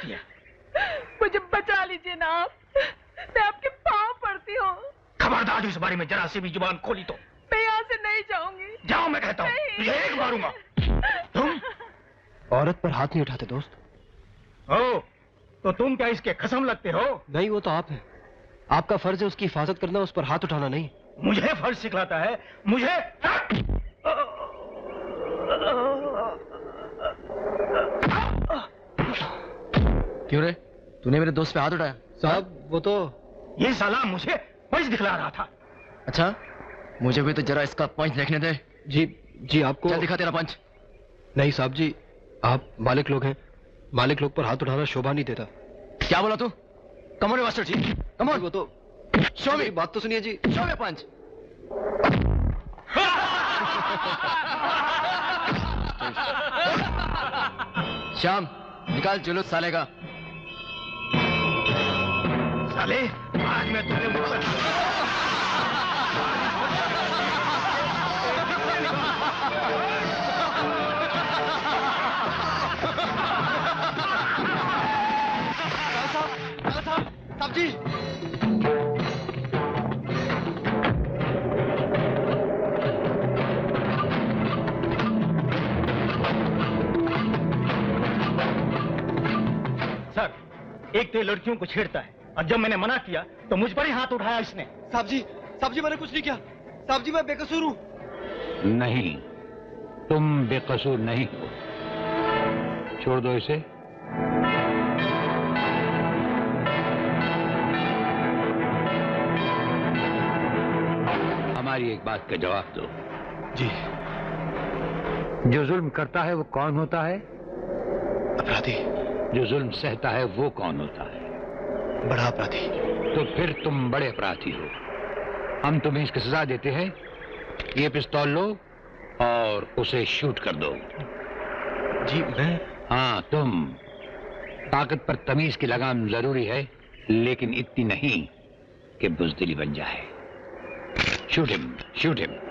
चाहती है? मुझे बचा लीजिए ना आप, मैं आपके पाँव पड़ती हूँ। खबरदार इस बारे में जरा सी भी जुबान खोली तो मैं यहाँ से नहीं जाऊंगी। जाओ मैं कहता हूँ, तुझे एक मारूंगा। तुम औरत पर हाथ नहीं उठाते दोस्त। ओ, तो तुम क्या इसके कसम लगते हो? नहीं, वो तो आप हैं। आपका फर्ज है उसकी हिफाजत करना, उस पर हाथ उठाना नहीं। मुझे फर्ज सिखलाता है? मुझे? क्यों रे, तूने मेरे दोस्त पे हाथ उठाया? साहब वो तो ये साला मुझे पंच दिखला रहा था। अच्छा, मुझे भी तो जरा इसका पंच देखने दे। जी आपको। चल दिखा तेरा पंच। नहीं साहब जी, आप मालिक लोग हैं, मालिक लोग पर हाथ उठाना शोभा नहीं देता। क्या बोला तू? Come on master ji, come on. वो तो शो में बात तो सुनिए जी। शो में पंच। श्याम, निकाल जुलूस साले का। साले, आज मैं तुझे मुंह पर साहब जी। सर, एक तो लड़कियों को छेड़ता है और जब मैंने मना किया तो मुझ पर ही हाथ उठाया इसने। साहब जी मैंने कुछ नहीं किया। साहब जी मैं बेकसूर हूँ। नहीं, तुम बेकसूर नहीं हो। छोड़ दो इसे। हमारी एक बात का जवाब दो। जी। जो जुल्म करता है वो कौन होता है? अपराधी। जो जुल्म सहता है वो कौन होता है? बड़ा अपराधी। तो फिर तुम बड़े अपराधी हो। हम तुम्हें इसकी सजा देते हैं, ये पिस्तौल लो और उसे शूट कर दो। जी मैं? हाँ तुम। ताकत पर तमीज की लगाम जरूरी है, लेकिन इतनी नहीं कि बुजदिली बन जाए। Shoot him, shoot him.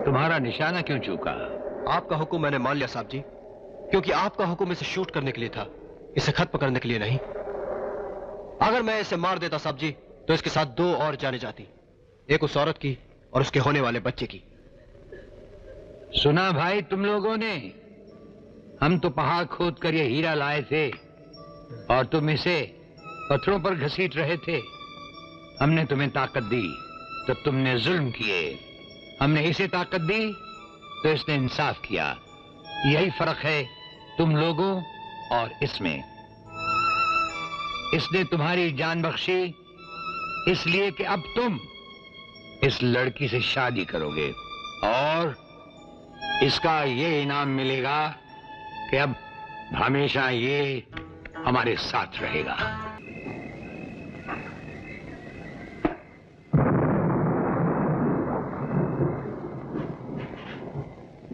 तुम्हारा निशाना क्यों चूका? आपका हुक्म मैंने मान लिया साहब जी, क्योंकि आपका हुक्म इसे शूट करने के लिए था, इसे खत पकड़ने के लिए नहीं। अगर मैं इसे मार देता साहब जी तो इसके साथ दो और जाने जाती, एक उस औरत की और उसके होने वाले बच्चे की। सुना भाई तुम लोगों ने? हम तो पहाड़ खोद कर ये हीरा लाए थे और तुम इसे पत्थरों पर घसीट रहे थे। हमने तुम्हें ताकत दी तो तुमने जुल्म किए, हमने इसे ताकत दी तो इसने इंसाफ किया। यही फर्क है तुम लोगों और इसमें। इसने तुम्हारी जान बख्शी इसलिए कि अब तुम इस लड़की से शादी करोगे और इसका ये इनाम मिलेगा कि अब हमेशा ये हमारे साथ रहेगा।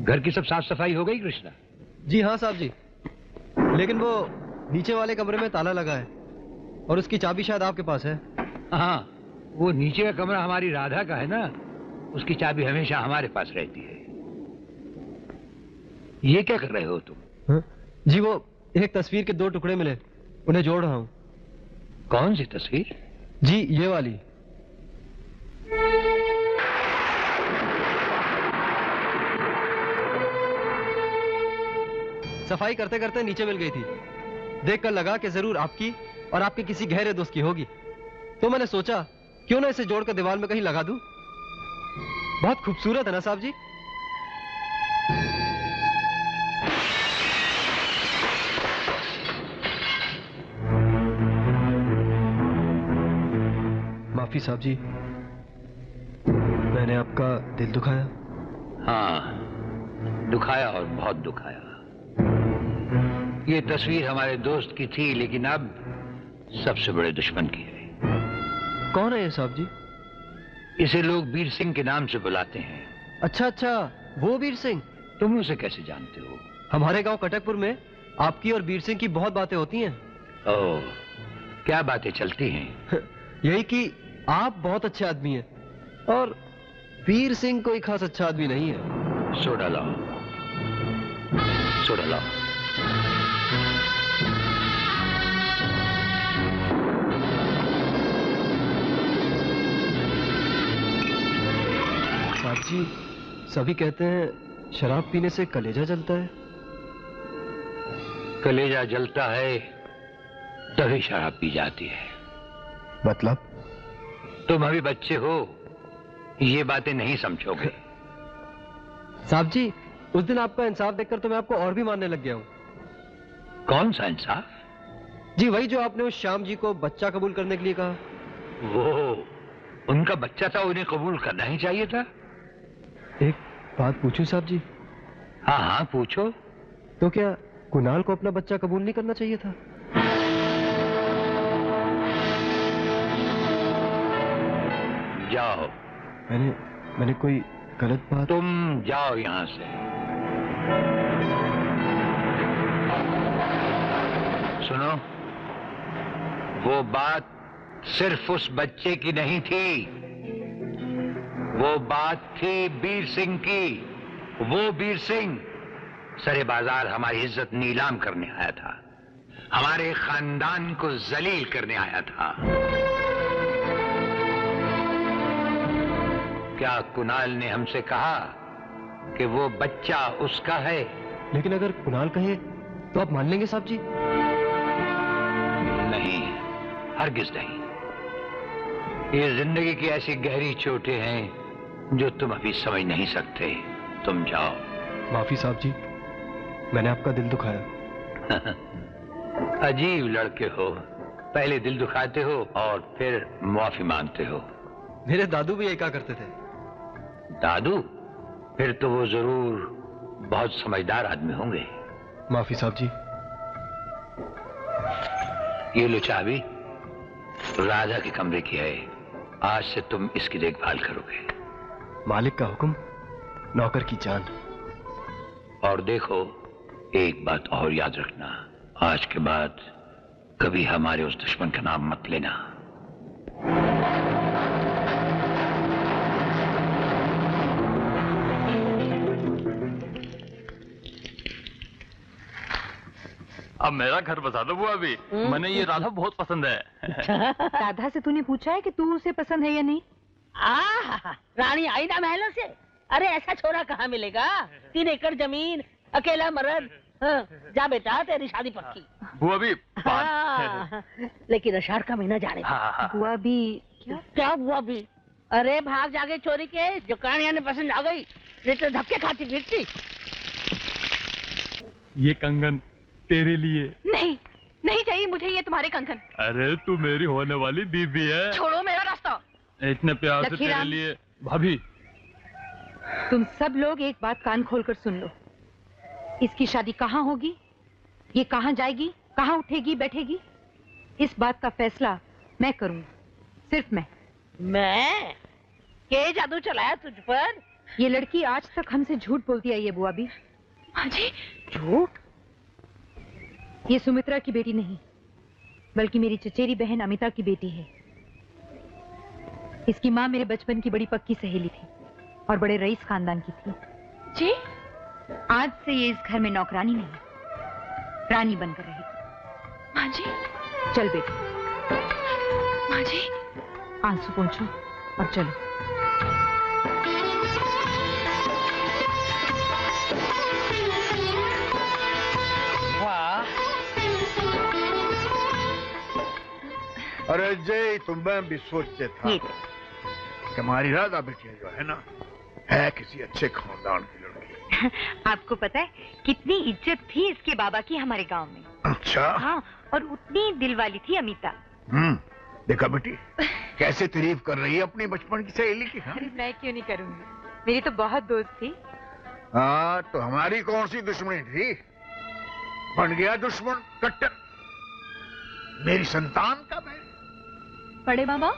घर की सब साफ सफाई हो गई कृष्णा? जी हाँ साहब जी, लेकिन वो नीचे वाले कमरे में ताला लगा है और उसकी चाबी शायद आपके पास है। हाँ, वो नीचे का कमरा हमारी राधा का है ना, उसकी चाबी हमेशा हमारे पास रहती है। ये क्या कर रहे हो तुम? हाँ? जी वो एक तस्वीर के दो टुकड़े मिले, उन्हें जोड़ रहा हूँ। कौन सी तस्वीर? जी ये वाली। सफाई करते करते नीचे मिल गई थी, देखकर लगा कि जरूर आपकी और आपके किसी गहरे दोस्त की होगी, तो मैंने सोचा क्यों ना इसे जोड़कर दीवार में कहीं लगा दूं। बहुत खूबसूरत है ना साहब जी? माफी साहब जी, मैंने आपका दिल दुखाया। हाँ, दुखाया और बहुत दुखाया। ये तस्वीर हमारे दोस्त की थी, लेकिन अब सबसे बड़े दुश्मन की है। कौन है ये साहब जी? इसे लोग वीर सिंह के नाम से बुलाते हैं। अच्छा अच्छा, वो वीर सिंह। तुम उसे कैसे जानते हो? हमारे गांव कटकपुर में आपकी और वीर सिंह की बहुत बातें होती हैं। ओह, क्या बातें चलती हैं? यही कि आप बहुत अच्छे आदमी हैं और वीर सिंह कोई खास अच्छा आदमी नहीं है। सोडा लाओ, सोडा लाओ। साहब जी, सभी कहते हैं शराब पीने से कलेजा जलता है। कलेजा जलता है तभी शराब पी जाती है। मतलब? तुम अभी बच्चे हो, ये बातें नहीं समझोगे। साहब जी, उस दिन आपका इंसाफ देखकर तो मैं आपको और भी मानने लग गया हूँ। कौन सा इंसाफ? जी वही जो आपने उस श्याम जी को बच्चा कबूल करने के लिए कहा। वो उनका बच्चा था, उन्हें कबूल करना ही चाहिए था। एक बात पूछूं साहब जी? हाँ हाँ पूछो। तो क्या कुणाल को अपना बच्चा कबूल नहीं करना चाहिए था? जाओ। मैंने कोई गलत बात? तुम जाओ यहां से। सुनो, वो बात सिर्फ उस बच्चे की नहीं थी, वो बात थी वीर सिंह की। वो वीर सिंह सरे बाजार हमारी इज्जत नीलाम करने आया था, हमारे खानदान को जलील करने आया था। क्या कुणाल ने हमसे कहा कि वो बच्चा उसका है? लेकिन अगर कुणाल कहे तो आप मान लेंगे साहब जी? नहीं, हरगिज नहीं। ये जिंदगी की ऐसी गहरी चोटें हैं जो तुम अभी समझ नहीं सकते। तुम जाओ। माफी साहब जी, मैंने आपका दिल दुखाया। अजीब लड़के हो, पहले दिल दुखाते हो और फिर माफी मांगते हो। मेरे दादू भी यही कहा करते थे। दादू? फिर तो वो जरूर बहुत समझदार आदमी होंगे। माफी साहब जी। ये लो चाबी, राजा के कमरे की है। आज से तुम इसकी देखभाल करोगे। मालिक का हुक्म, नौकर की जान। और देखो, एक बात और याद रखना, आज के बाद कभी हमारे उस दुश्मन का नाम मत लेना। अब मेरा घर बसा दो बुआ भी। मैंने ये राधा बहुत पसंद है। राधा से तूने पूछा है कि तू उसे पसंद है या नहीं? रानी आई ना महलों से। अरे ऐसा छोरा कहाँ मिलेगा? 3 एकड़ जमीन, अकेला मर्द। हाँ, जा बेटा, तेरी शादी पक्की। बुआ भी हाँ, लेकिन अषाढ़ का महीना जाने दो। बुआ भी क्या बुआ भी? अरे भाग जाके चोरी के, जो कहानियां ने पसंद आ गई, नहीं तो धक्के खाती फिरती। ये कंगन तेरे लिए। नहीं, नहीं चाहिए मुझे ये तुम्हारे कंगन। अरे तू मेरी होने वाली बीबी है। छोड़ो मेरा रास्ता। इतने प्यार से तेरे लखीराम। लिए। भाभी, तुम सब लोग एक बात कान खोलकर सुन लो। इसकी शादी कहाँ होगी, ये कहाँ जाएगी, कहाँ उठेगी बैठेगी, इस बात का फैसला मैं करूंगी, सिर्फ मैं। मैं? क्या जादू चलाया तुझ पर? ये लड़की आज तक हमसे झूठ बोलती आई है बुआ भी। हाँ जी, झूठ? ये सुमित्रा की बेटी नहीं, बल्कि मेरी चचेरी बहन अमिता की बेटी है। इसकी माँ मेरे बचपन की बड़ी पक्की सहेली थी और बड़े रईस खानदान की थी। जी? आज से ये इस घर में नौकरानी नहीं, रानी बनकर रहेगी। माँ जी। चल बेटी। माँ जी। आंसू पोंछो और चलो। अरे जय, तुम्हें भी सोचते था कि हमारी राधा बिटिया जो है ना, है किसी अच्छे खानदान की लड़की। आपको पता है कितनी इज्जत थी इसके बाबा की हमारे गांव में? अच्छा? हाँ, और उतनी दिल वाली थी अमिता। देखा बेटी, कैसे तारीफ कर रही है अपनी बचपन की सहेली की। हाँ? अरे मैं क्यों नहीं करूंगी, मेरी तो बहुत दोस्त थी। हाँ, तो हमारी कौन सी दुश्मनी थी? बन गया दुश्मन कट्टर, मेरी संतान का बैरी। बड़े बाबा,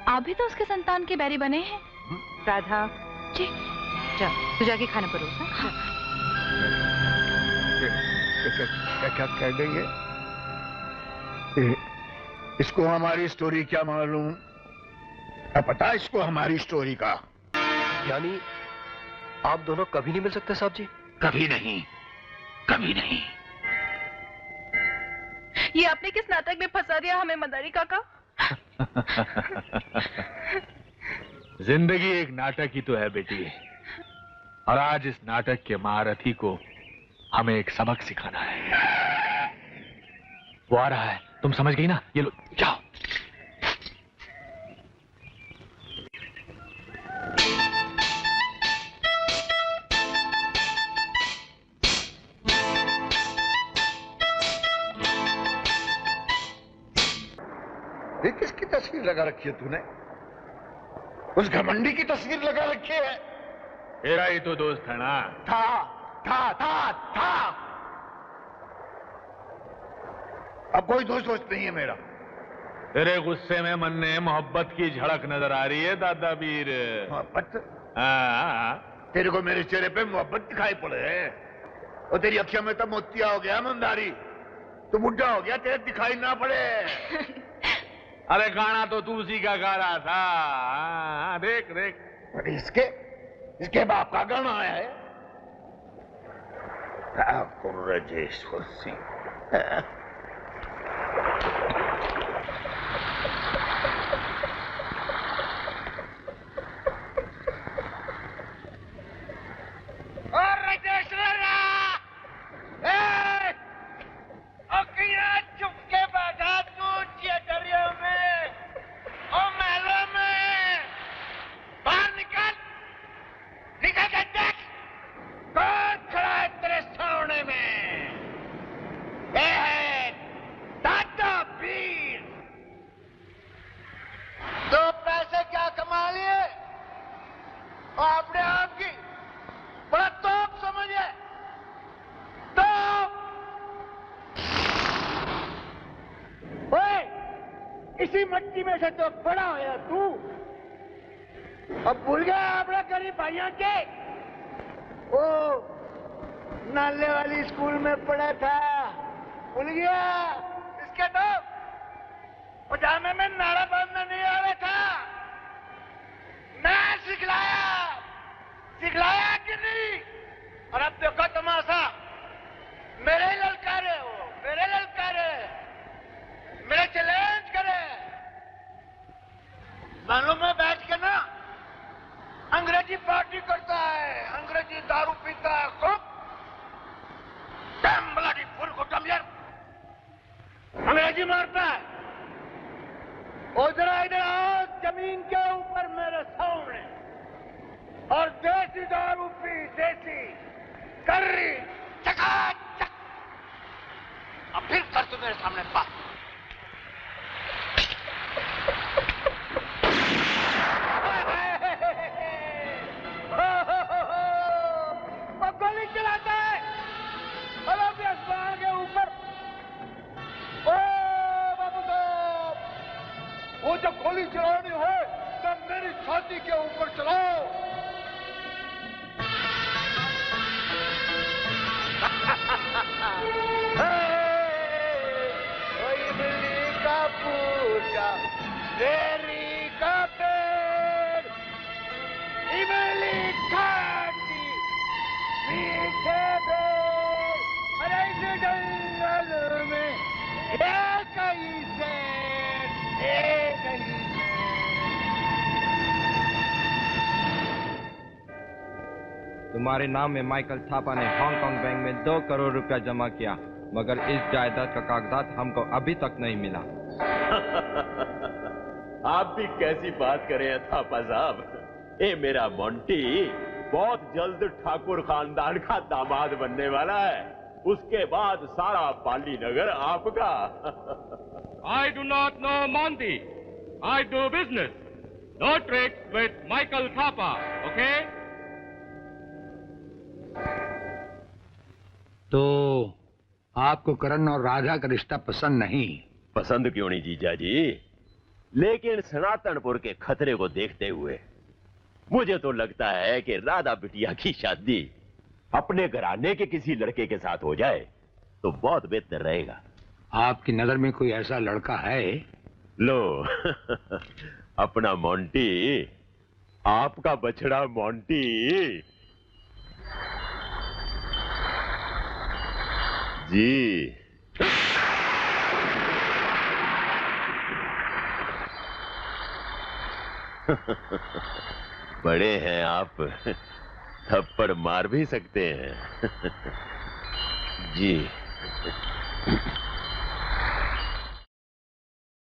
आप भी तो उसके संतान के बैरी बने हैं। राधा जी, जा तू जाके खाना परोसा। हाँ। क्या कह गई है? इसको हमारी स्टोरी क्या मालूम अब पता है इसको हमारी स्टोरी का। यानी आप दोनों कभी नहीं मिल सकते साहब जी? कभी नहीं, कभी नहीं। ये आपने किस नाटक में फंसा दिया हमें मदारी काका? जिंदगी एक नाटक ही तो है बेटी, और आज इस नाटक के महारथी को हमें एक सबक सिखाना है। वो आ रहा है, तुम समझ गई ना? ये लो, जाओ। ये किसकी तस्वीर लगा रखी है तूने? उस घमंडी की तस्वीर लगा रखी है। तेरा ही तो दोस्त है ना? था। अब कोई दोस्त नहीं है मेरा। तेरे गुस्से में मन ने मोहब्बत की झड़क नजर आ रही है दादा वीर। मोहब्बत? हाँ। तेरे को मेरे चेहरे पे मोहब्बत दिखाई पड़े है, और तेरी अखियों में तो मोतिया हो गया मंदारी। तू बुढ़ा हो गया, तेरे दिखाई ना पड़े। अरे गाना तो तू उसी का गा रहा था। हाँ, देख देख। अरे इसके बाप का गाना आया है। ठाकुर राजेश्वर सिंह। इसी मट्टी में से तो बड़ा होया तू। अब भूल गया अपने गरीब भाइयों के? ओ नाले वाली स्कूल में पढ़ा था, भूल गया? इसके तो पजामे में नाड़ा बांधना नहीं आ रहा था। मैं सिखलाया कि नहीं? और अब देखो तमाशा, मेरे ही ललकारे हो, मेरे ललकारे, मेरे चैलेंज करे। मालूम है बैठ के ना अंग्रेजी पार्टी करता है, अंग्रेजी दारू पीता है खूब। डैम ब्लडी फुल को यार, अंग्रेजी मारता है। इधर आओ जमीन के ऊपर मेरे सामने, और देसी दारू पी, देसी कर्री चकाचक। अब फिर कर तू मेरे सामने बात। गोली चलाता है आसमान के ऊपर। ओ बाबू साहब, वो जब गोली चलानी हो तब मेरी छाती के ऊपर चलाओ। इमली का पूजा, तेरी का पेड़, इमली खाती मीठे बेर। अरे इस जंगल में एक ही शेर, एक ही तुम्हारे नाम में माइकल थापा ने हांगकांग बैंक में 2 करोड़ रुपया जमा किया, मगर इस जायदाद का कागजात हमको अभी तक नहीं मिला। आप भी कैसी बात करें थापा साहब। ये मेरा मोंटी बहुत जल्द ठाकुर खानदान का दामाद बनने वाला है। उसके बाद सारा पाली नगर आपका। I do not know Monty. I do business. No tricks with Michael Thapa, okay? तो आपको करण और राधा का रिश्ता पसंद नहीं? पसंद क्यों नहीं जीजा जी, लेकिन सनातनपुर के खतरे को देखते हुए मुझे तो लगता है कि राधा बिटिया की शादी अपने घराने के किसी लड़के के साथ हो जाए तो बहुत बेहतर रहेगा। आपकी नजर में कोई ऐसा लड़का है? लो अपना मोंटी, आपका बछड़ा मोंटी। जी बड़े हैं आप, थप्पड़ मार भी सकते हैं। जी